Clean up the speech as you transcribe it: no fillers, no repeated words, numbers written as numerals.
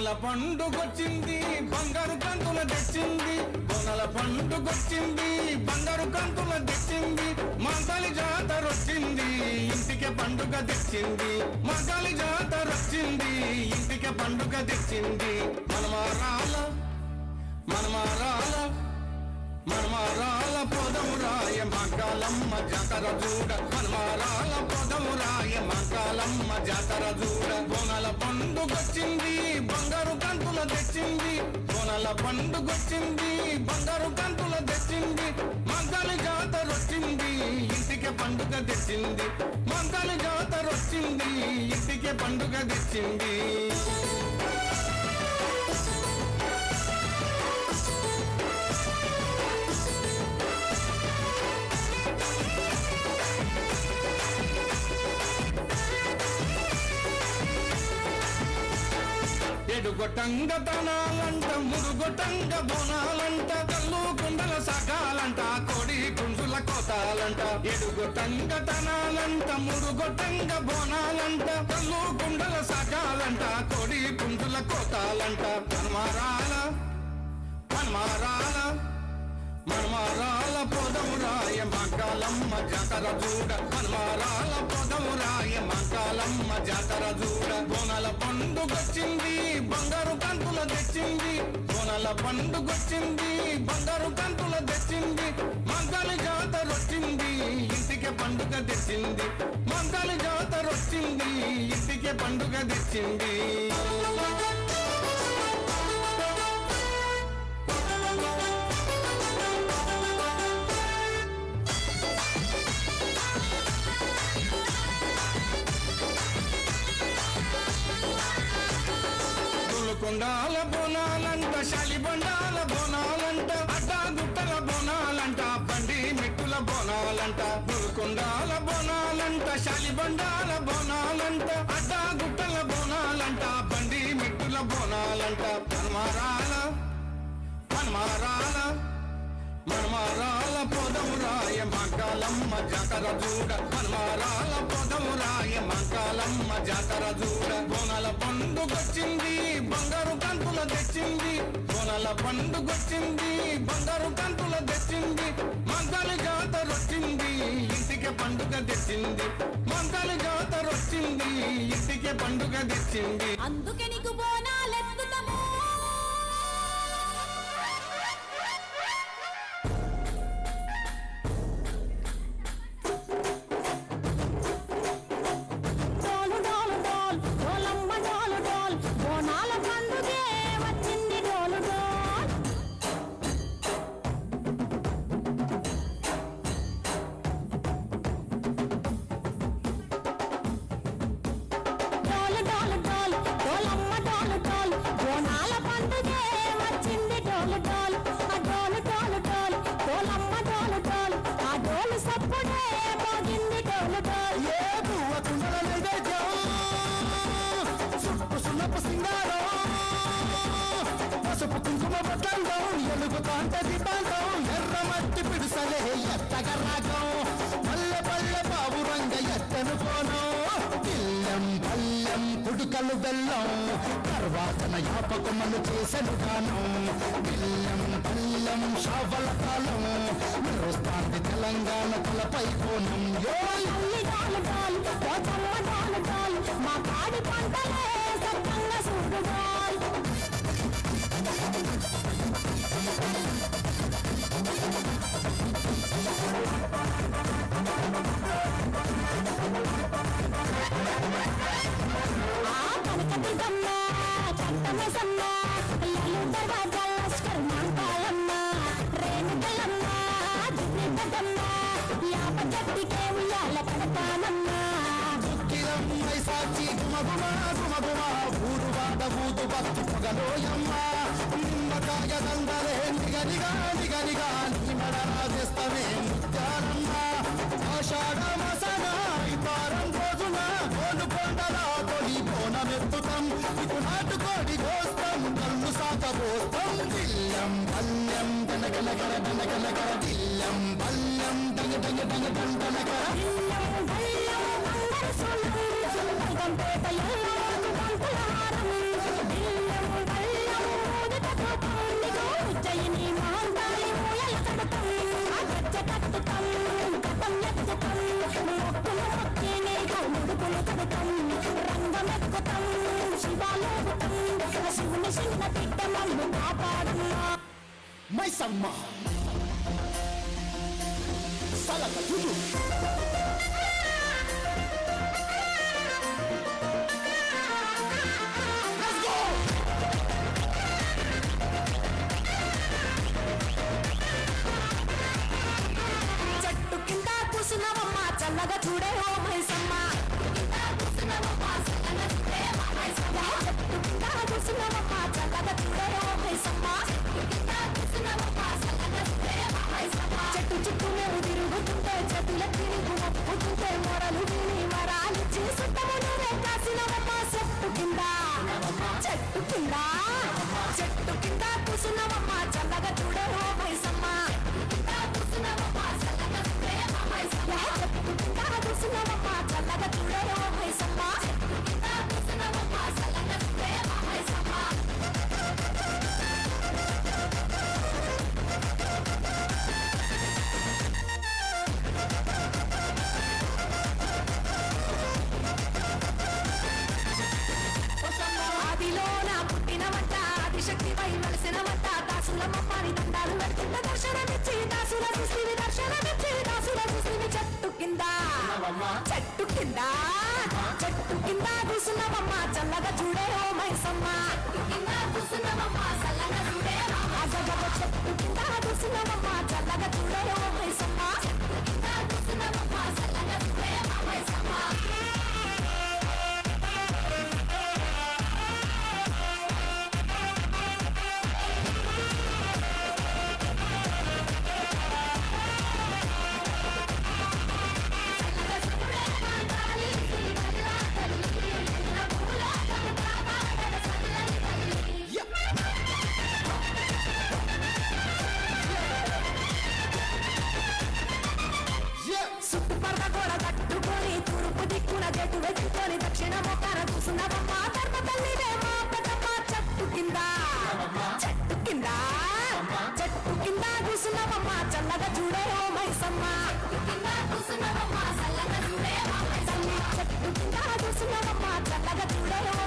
బోనాల పండుగొచ్చింది బంగారు కంతుల తెచ్చింది బోనాల పండుగొచ్చింది బంగారు కంతుల తెచ్చింది మంగళి జాతర వచ్చింది ఇంటికి పండుగ తెచ్చింది మంగళి జాతర వచ్చింది ఇంటికి పండుగ తెచ్చింది మనమారాల మనమారాల మనమారాల పొదమురాయ మంగళమ్మ జాతర చూడ మనమారాల పొదమురాయ మంగళమ్మ జాతర చూడ బోనాల పండుగొచ్చింది బంగారు కంతుల తెచ్చింది బోనాల పండుగొచ్చింది బంగారు కంతుల తెచ్చింది మంగళి జాతర వచ్చింది ఇంటికి పండుగ తెచ్చింది మంగళి జాతర వచ్చింది ఇంటికి పండుగ తెచ్చింది ఎడుగొట్టంగ తనాలంట మురుగొట్టంగ బోనాలంట కల్లు కుండల సగాలంట కోడి కుంజుల కోతాలంట ఎడుగొట్టంగ తనాలంట మురుగొట్టంగ బోనాలంట కల్లు కుండల సగాలంట కోడి కుంజుల కోతాలంట మనమారాల మనమారాల మనమారాల పొదమురాయ మంగళమ్మ జాతర చూడ మనమారాల పొదమురాయ మంగళమ్మ జాతర చూడ బోనాల పండుగొచ్చింది బంగారు కంతుల తెచ్చింది బోనాల పండుగొచ్చింది బంగారు కంతుల తెచ్చింది మంగళి జాతర వచ్చింది ఇంటికి పండుగ తెచ్చింది మంగళి జాతర వచ్చింది ఇంటికి పండుగ తెచ్చింది కొండాల బోనాలంట శాలిబండాల బోనాలంట అడ్డా గుట్టల బోనాలంట బండి మిట్టుల బోనాలంట గురుకొండాల బోనాలంట శాలిబండాల బోనాలంట అడ్డా గుట్టల బోనాలంట బండి మిట్టుల బోనాలంట మనమారాల మనమారాల మనమారాల పొదమురాయ మంగళమ్మ జాతర చూడ మనమారాల పొదమురాయ మంగళమ్మ జాతర చూడ బోనాల పండుగొచ్చింది బంగారు కంతుల తెచ్చింది బోనాల పండుగొచ్చింది బంగారు కంతుల తెచ్చింది మంగళి జాతర వచ్చింది ఇంటికి పండుగ తెచ్చింది మంగళి జాతర వచ్చింది ఇంటికి పండుగ తెచ్చింది అందుకే నీకు బోనాలెత్తుతాము ఎర్రమట్టి పిడుసలే ఎత్తగరాగం పల్లె పల్లె బాబురంగ ఎత్తను కోను పిల్లం పల్లెం కుడుకలు బెల్లం తర్వాతన యాపకమలు చేసెను గానం పిల్లం పల్లెం షావల కాలం మెరుస్తాంది తెలంగాణ తలపై కోణం మా పాడి పంటలే సత్తంగా చూడుగాల్ ఊరు వాడ ఊదు భక్తి పొగలోయమ్మ నిమ్మకాయ దండలే నిగనిగా నిగనిగా నిమడరాజేస్తమే ముత్యాలమ్మ ఆషాఢ మాసన ఇతారం రోజున గోలుకొండల తొలి బోనమెత్తుతాం ఇటు నాటుకోడి కోస్తాం కళ్ళు సాకబోస్తాం దిల్లం పల్లెం దనగనగర దనగనగర దిల్లం పల్లెం దగ దగ దగ దండనగర దిల్లం మైసమ్మ సలక చూడు చెట్టు కింద కూసున్నావమ్మ చల్లగా చూడే ఓ మైసమ్మ చెట్టు కింద కూసున్నావమ్మ చల్లగా చూడే ఓ మైసమ్మ చెట్టు చుట్టూ మేము తిరుగుతుంటే చేతుల తిరిగి మొప్పుతుంటే మొరలు విని మరాలిచ్చి సుట్టములు కాసినవమ్మ చెట్టు కింద చెట్టు కింద చెట్టు కింద కూసున్నావమ్మ చల్లగా చూడే ఓ మైసమ్మ చెట్టు కింద కూసున్నావమ్మ చల్లగా చూడే ఓ మైసమ్మ ఆదిలోన పుట్టినవంట ఆదిశక్తిపై వెలసినవంట దాసులమ్మని దండాలు పెడుతున్న దర్శనమిచ్చి దాసుల చూసివి దర్శనమిచ్చి దాసుల చూసివి చెట్టు కింద చెట్టు కింద చెట్టు కింద కూసున్నవమ్మ చల్లగా చూడే ఓ మైసమ్మ అగగగ చెట్టు కింద కూసున్నవమ్మ చల్లగా చూడే ఓ మైసమ్మ సుట్టుపరద గోడ కట్టుకొని తూర్పు దిక్కున గెట్టు వెతుకొని దక్షిణ మొక్కన కూసున్నవమ్మ ధర్మ తల్లివే మా పెద్దమ్మ చెట్టు కింద చెట్టు కింద చెట్టు కింద కూసున్నవమ్మ చల్లగా చూడే ఓ మైసమ్మ తల్లి చెట్టు కింద కూసున్నవమ్మ చల్లగా చూడే ఓ